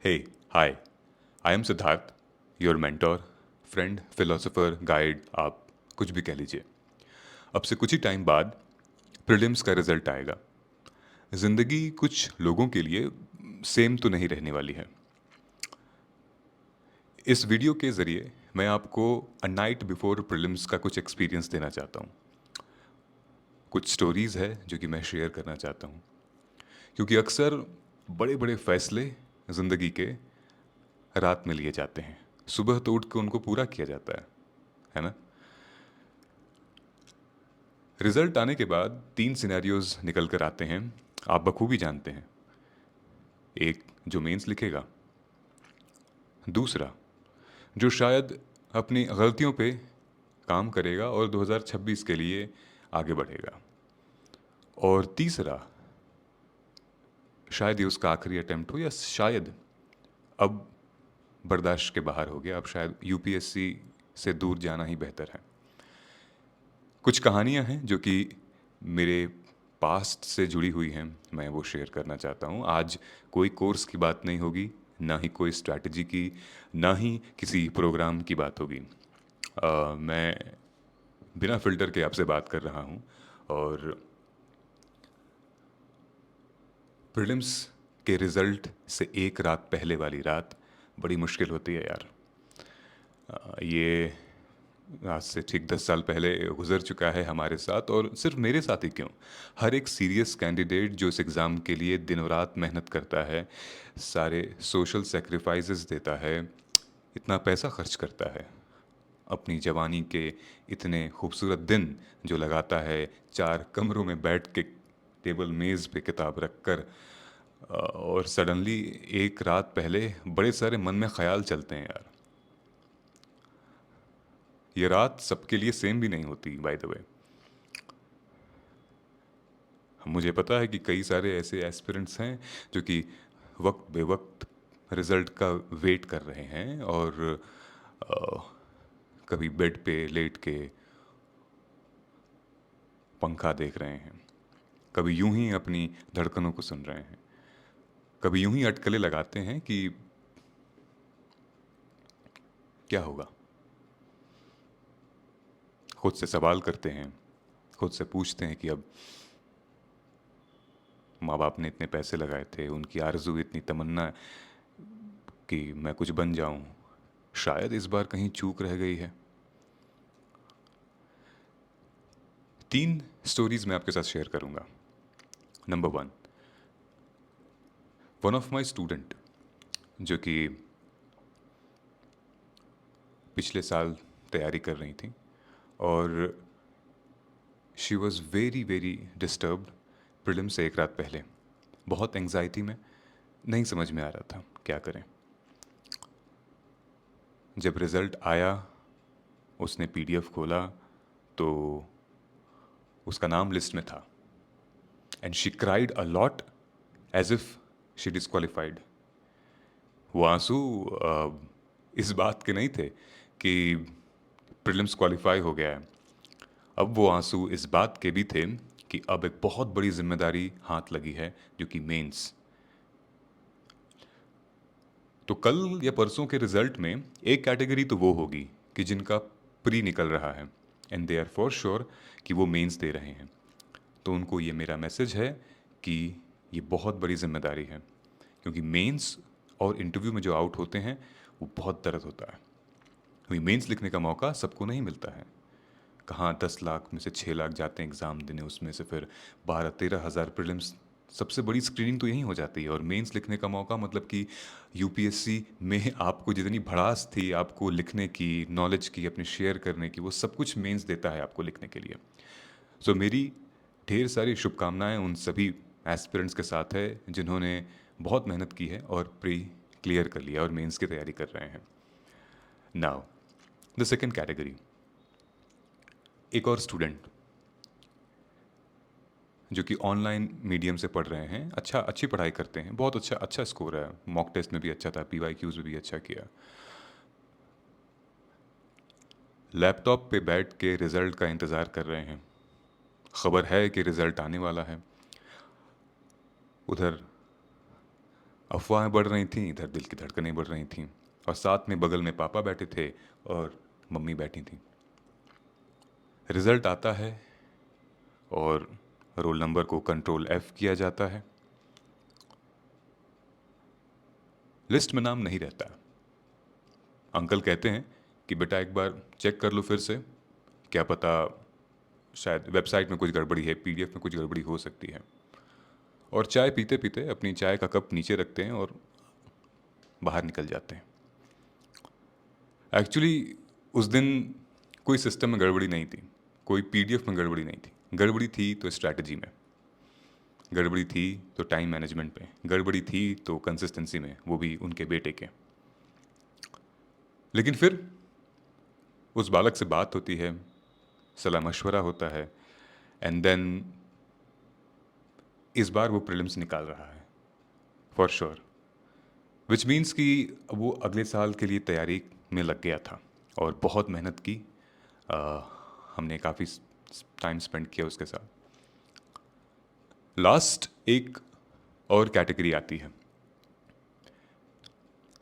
Hey, hi. I am Siddharth, your mentor, friend, philosopher, guide, आप कुछ भी कह लीजिए। अब से कुछ ही टाइम बाद प्रीलिम्स का रिजल्ट आएगा। ज़िंदगी कुछ लोगों के लिए सेम तो नहीं रहने वाली है। इस वीडियो के ज़रिए मैं आपको अ नाइट बिफोर प्रीलिम्स का कुछ एक्सपीरियंस देना चाहता हूँ। कुछ स्टोरीज़ है जो कि मैं शेयर करना चाहता हूँ, क्योंकि अक्सर बड़े बड़े फैसले ज़िंदगी के रात में लिए जाते हैं। सुबह तो उठ के उनको पूरा किया जाता है ना? रिजल्ट आने के बाद तीन सिनेरियोज निकल कर आते हैं, आप बखूबी जानते हैं। एक, जो मेंस लिखेगा। दूसरा, जो शायद अपनी गलतियों पे काम करेगा और 2026 के लिए आगे बढ़ेगा। और तीसरा, शायद ये उसका आखिरी अटेम्प्ट हो, या शायद अब बर्दाश्त के बाहर हो गया, अब शायद यूपीएससी से दूर जाना ही बेहतर है। कुछ कहानियां हैं जो कि मेरे पास्ट से जुड़ी हुई हैं, मैं वो शेयर करना चाहता हूँ। आज कोई कोर्स की बात नहीं होगी, ना ही कोई स्ट्रैटेजी की, ना ही किसी प्रोग्राम की बात होगी। मैं बिना फ़िल्टर के आपसे बात कर रहा हूँ। और प्रीलिम्स के रिज़ल्ट से एक रात पहले वाली रात बड़ी मुश्किल होती है यार। ये आज से ठीक 10 साल पहले गुजर चुका है हमारे साथ, और सिर्फ मेरे साथ ही क्यों, हर एक सीरियस कैंडिडेट जो इस एग्ज़ाम के लिए दिनों रात मेहनत करता है, सारे सोशल सेक्रीफाइसेस देता है, इतना पैसा खर्च करता है, अपनी जवानी के इतने खूबसूरत दिन जो लगाता है चार कमरों में बैठ के टेबल मेज़ पे किताब रख कर, और सडनली एक रात पहले बड़े सारे मन में ख्याल चलते हैं यार। ये रात सबके लिए सेम भी नहीं होती, बाय द वे। मुझे पता है कि कई सारे ऐसे एस्पिरेंट्स हैं जो कि वक्त बे वक्त रिजल्ट का वेट कर रहे हैं, और अ, कभी बेड पे लेट के पंखा देख रहे हैं, कभी यूं ही अपनी धड़कनों को सुन रहे हैं, कभी यूं ही अटकलें लगाते हैं कि क्या होगा। खुद से सवाल करते हैं, खुद से पूछते हैं कि अब माँ बाप ने इतने पैसे लगाए थे, उनकी आरज़ू इतनी तमन्ना कि मैं कुछ बन जाऊं, शायद इस बार कहीं चूक रह गई है। तीन स्टोरीज मैं आपके साथ शेयर करूंगा। Number one of my student, जो कि पिछले साल तैयारी कर रही थी, और she was very very disturbed prelim से एक रात पहले, बहुत एंग्जाइटी में, नहीं समझ में आ रहा था क्या करें। जब रिज़ल्ट आया, उसने पीडीएफ खोला तो उसका नाम लिस्ट में था, and she cried a lot as if she disqualified. वो आंसू इस बात के नहीं थे कि प्रीलिम्स क्वालिफाई हो गया है, अब वो आंसू इस बात के भी थे कि अब एक बहुत बड़ी जिम्मेदारी हाथ लगी है, जो कि मेंस। तो कल या परसों के रिजल्ट में एक कैटेगरी तो वो होगी कि जिनका प्री निकल रहा है, and they are for sure कि वो मेंस दे रहे हैं। तो उनको ये मेरा मैसेज है कि ये बहुत बड़ी जिम्मेदारी है, क्योंकि मेंस और इंटरव्यू में जो आउट होते हैं वो बहुत दर्द होता है। क्योंकि मेंस लिखने का मौका सबको नहीं मिलता है। कहाँ 10 लाख में से 6 लाख जाते हैं एग्ज़ाम देने, उसमें से फिर 12-13 हज़ार प्रीलिम्स। सबसे बड़ी स्क्रीनिंग तो यहीं हो जाती है, और मेंस लिखने का मौका मतलब कि यूपीएससी में आपको जितनी भड़ास थी आपको लिखने की, नॉलेज की, अपने शेयर करने की, वो सब कुछ मेंस देता है आपको लिखने के लिए। सो मेरी ढेर सारी शुभकामनाएं उन सभी एस्पिरेंट्स के साथ है जिन्होंने बहुत मेहनत की है और प्री क्लियर कर लिया और मेंस की तैयारी कर रहे हैं। नाउ द सेकेंड कैटेगरी, एक और स्टूडेंट जो कि ऑनलाइन मीडियम से पढ़ रहे हैं, अच्छी पढ़ाई करते हैं, बहुत अच्छा अच्छा स्कोर है, मॉक टेस्ट में भी अच्छा था, पीवाईक्यूज में भी अच्छा किया। लैपटॉप पे बैठ के रिज़ल्ट का इंतज़ार कर रहे हैं, खबर है कि रिज़ल्ट आने वाला है। उधर अफवाहें बढ़ रही थीं, इधर दिल की धड़कनें बढ़ रही थीं, और साथ में बगल में पापा बैठे थे और मम्मी बैठी थी। रिजल्ट आता है और रोल नंबर को कंट्रोल F किया जाता है। लिस्ट में नाम नहीं रहता। अंकल कहते हैं कि बेटा एक बार चेक कर लो फिर से, क्या पता शायद वेबसाइट में कुछ गड़बड़ी है, PDF में कुछ गड़बड़ी हो सकती है। और चाय पीते पीते अपनी चाय का कप नीचे रखते हैं और बाहर निकल जाते हैं। एक्चुअली उस दिन कोई सिस्टम में गड़बड़ी नहीं थी, कोई PDF में गड़बड़ी नहीं थी। गड़बड़ी थी तो स्ट्रैटेजी में, गड़बड़ी थी तो टाइम मैनेजमेंट में, गड़बड़ी थी तो कंसिस्टेंसी में, वो भी उनके बेटे के। लेकिन फिर उस बालक से बात होती है, सलाह मशवरा होता है, एंड देन इस बार वो प्रीलिम्स निकाल रहा है फॉर श्योर, विच मीन्स कि वो अगले साल के लिए तैयारी में लग गया था और बहुत मेहनत की। आ, हमने काफ़ी टाइम स्पेंड किया उसके साथ। लास्ट एक और कैटेगरी आती है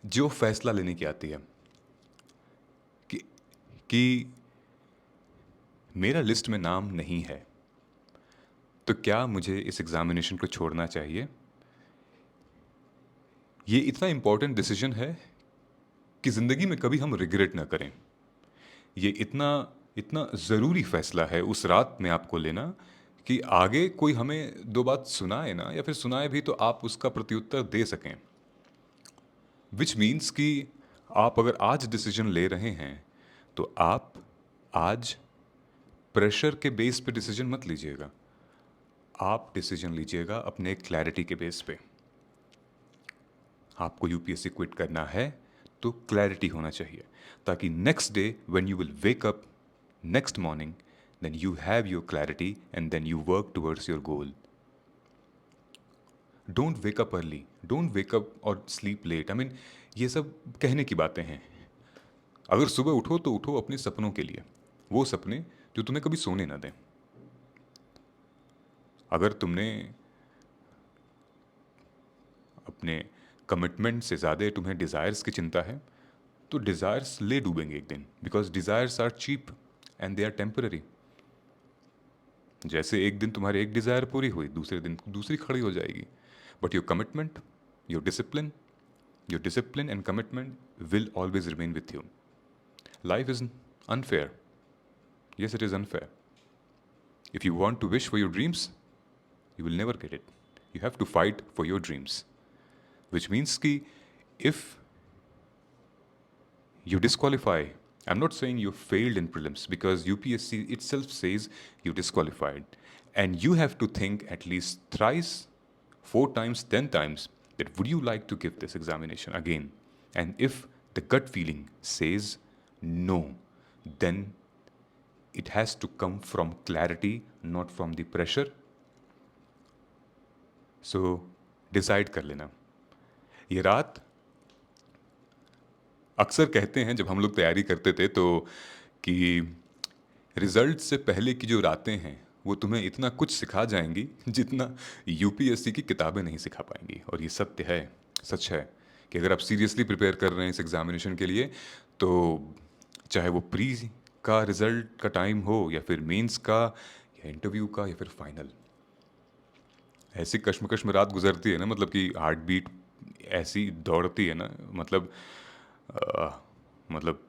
जो फैसला लेने की आती है कि कि मेरा लिस्ट में नाम नहीं है तो क्या मुझे इस एग्जामिनेशन को छोड़ना चाहिए। ये इतना इम्पोर्टेंट डिसीजन है कि ज़िंदगी में कभी हम रिग्रेट ना करें। ये इतना इतना ज़रूरी फैसला है उस रात में आपको लेना कि आगे कोई हमें दो बात सुनाए ना, या फिर सुनाए भी तो आप उसका प्रत्युत्तर दे सकें। विच मीन्स कि आप अगर आज डिसीजन ले रहे हैं तो आप आज प्रेशर के बेस पे डिसीजन मत लीजिएगा, आप डिसीजन लीजिएगा अपने क्लैरिटी के बेस पे। आपको यूपीएससी क्विट करना है तो क्लैरिटी होना चाहिए, ताकि next day when you will wake up next morning then you have your clarity and then you work towards your goal. Don't wake up early, don't wake up और sleep late. I mean ये सब कहने की बातें हैं। अगर सुबह उठो तो उठो अपने सपनों के लिए, वो सपने जो तुम्हें कभी सोने ना दें। अगर तुमने अपने कमिटमेंट से ज़्यादा तुम्हें डिज़ायर्स की चिंता है तो डिज़ायर्स ले डूबेंगे एक दिन, because desires are cheap and they are temporary. जैसे एक दिन तुम्हारी एक डिज़ायर पूरी हुई, दूसरे दिन दूसरी खड़ी हो जाएगी। But your commitment, your discipline and commitment will always remain with you. Life is unfair, yes it is unfair. If you want to wish for your dreams, you will never get it. You have to fight for your dreams, which means ki if you disqualify, I'm not saying you failed in prelims because UPSC itself says you disqualified, and you have to think at least thrice, 4 times, 10 times that would you like to give this examination again. And if the gut feeling says no, then it has to come from clarity, not from the pressure. So decide कर लेना। ये रात, अक्सर कहते हैं जब हम लोग तैयारी करते थे तो कि रिजल्ट से पहले की जो रातें हैं वो तुम्हें इतना कुछ सिखा जाएंगी जितना यूपीएससी की किताबें नहीं सिखा पाएंगी। और ये सत्य है, सच है कि अगर आप सीरियसली प्रिपेयर कर रहे हैं इस एग्जामिनेशन के लिए तो चाहे वो प्री का रिजल्ट का टाइम हो या फिर मेंस का या इंटरव्यू का या फिर फाइनल, ऐसी कश्मकश में रात गुजरती है ना, मतलब कि हार्ट बीट ऐसी दौड़ती है ना, अ, मतलब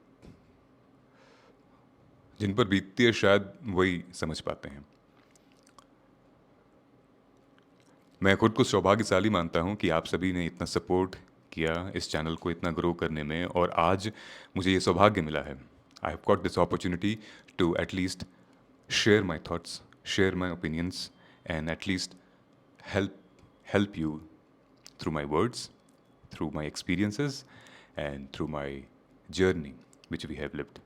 जिन पर बीतती है शायद वही समझ पाते हैं। मैं खुद को सौभाग्यशाली मानता हूँ कि आप सभी ने इतना सपोर्ट किया इस चैनल को इतना ग्रो करने में, और आज मुझे ये सौभाग्य मिला है। I have got this opportunity to at least share my thoughts, share my opinions, and at least help help you through my words, through my experiences, and through my journey which we have lived.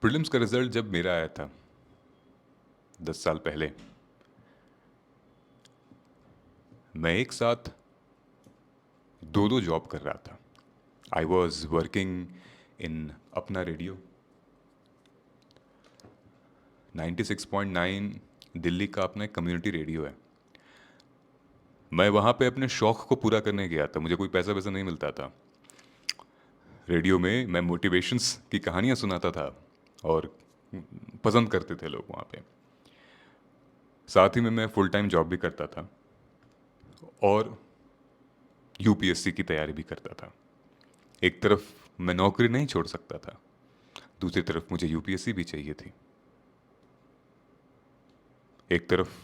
Prelims का result जब मेरा आया था 10 साल पहले, मैं एक साथ दो दो जॉब कर रहा था। आई वॉज वर्किंग इन अपना रेडियो 96.9, दिल्ली का अपना एक कम्युनिटी रेडियो है, मैं वहाँ पे अपने शौक़ को पूरा करने गया था, मुझे कोई पैसा वैसा नहीं मिलता था। रेडियो में मैं मोटिवेशंस की कहानियाँ सुनाता था और पसंद करते थे लोग वहाँ पे। साथ ही में मैं फुल टाइम जॉब भी करता था और यूपीएससी की तैयारी भी करता था। एक तरफ मैं नौकरी नहीं छोड़ सकता था, दूसरी तरफ मुझे यूपीएससी भी चाहिए थी। एक तरफ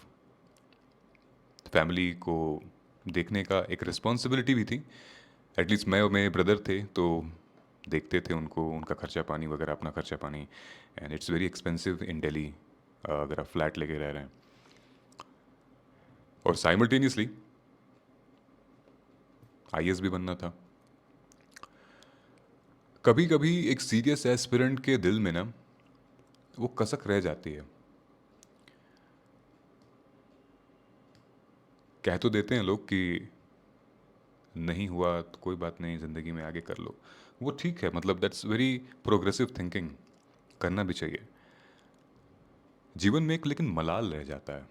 फैमिली को देखने का एक रिस्पॉन्सिबिलिटी भी थी। एटलीस्ट मैं और मेरे ब्रदर थे तो देखते थे उनको, उनका खर्चा पानी वगैरह, अपना खर्चा पानी। And it's very expensive in Delhi अगर आप फ्लैट लेके रह रहे हैं। और साइमल्टेनियसली आईएएस भी बनना था। कभी कभी एक सीरियस एस्पिरेंट के दिल में ना वो कसक रह जाती है। कह तो देते हैं लोग कि नहीं हुआ तो कोई बात नहीं, ज़िंदगी में आगे कर लो। वो ठीक है, मतलब दैट्स वेरी प्रोग्रेसिव थिंकिंग, करना भी चाहिए। जीवन में एक लेकिन मलाल रह जाता है,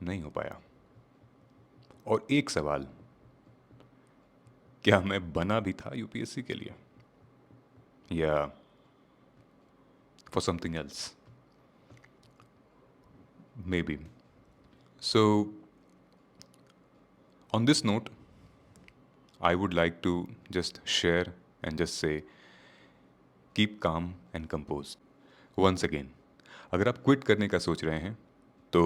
नहीं हो पाया। और एक सवाल, क्या मैं बना भी था यूपीएससी के लिए या for something else? May be. So on this note I would like to just share and just say keep calm and composed. Once again, अगर आप क्विट करने का सोच रहे हैं तो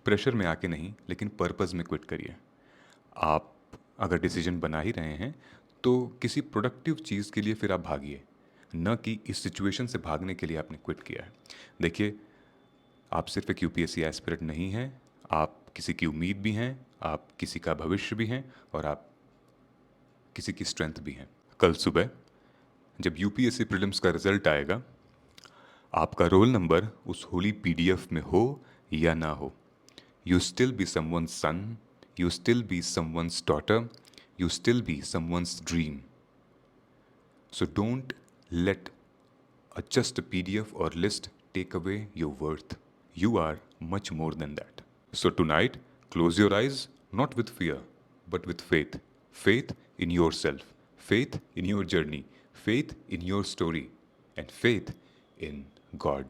प्रेशर में आके नहीं, लेकिन पर्पस में क्विट करिए। आप अगर डिसीजन बना ही रहे हैं तो किसी प्रोडक्टिव चीज़ के लिए फिर आप भागिए, न कि इस सिचुएशन से भागने के लिए आपने क्विट किया है। देखिए, आप सिर्फ एक यूपीएससी एस्पिरेंट नहीं हैं, आप किसी की उम्मीद भी हैं, आप किसी का भविष्य भी हैं और आप किसी की स्ट्रेंथ भी हैं। कल सुबह जब यूपीएससी प्रीलिम्स का रिजल्ट आएगा, आपका रोल नंबर उस होली पीडीएफ में हो या ना हो, you still be someone's son, you still be someone's daughter, you still be someone's dream. So don't let just a PDF or list take away your worth. You are much more than that. So tonight, close your eyes, not with fear, but with faith. Faith in yourself, faith in your journey, faith in your story, and faith in God.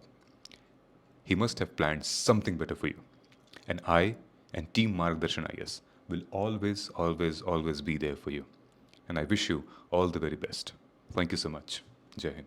He must have planned something better for you. And I and Team Margdarshan IS will always, always, always be there for you. And I wish you all the very best. Thank you so much. Jai Hind.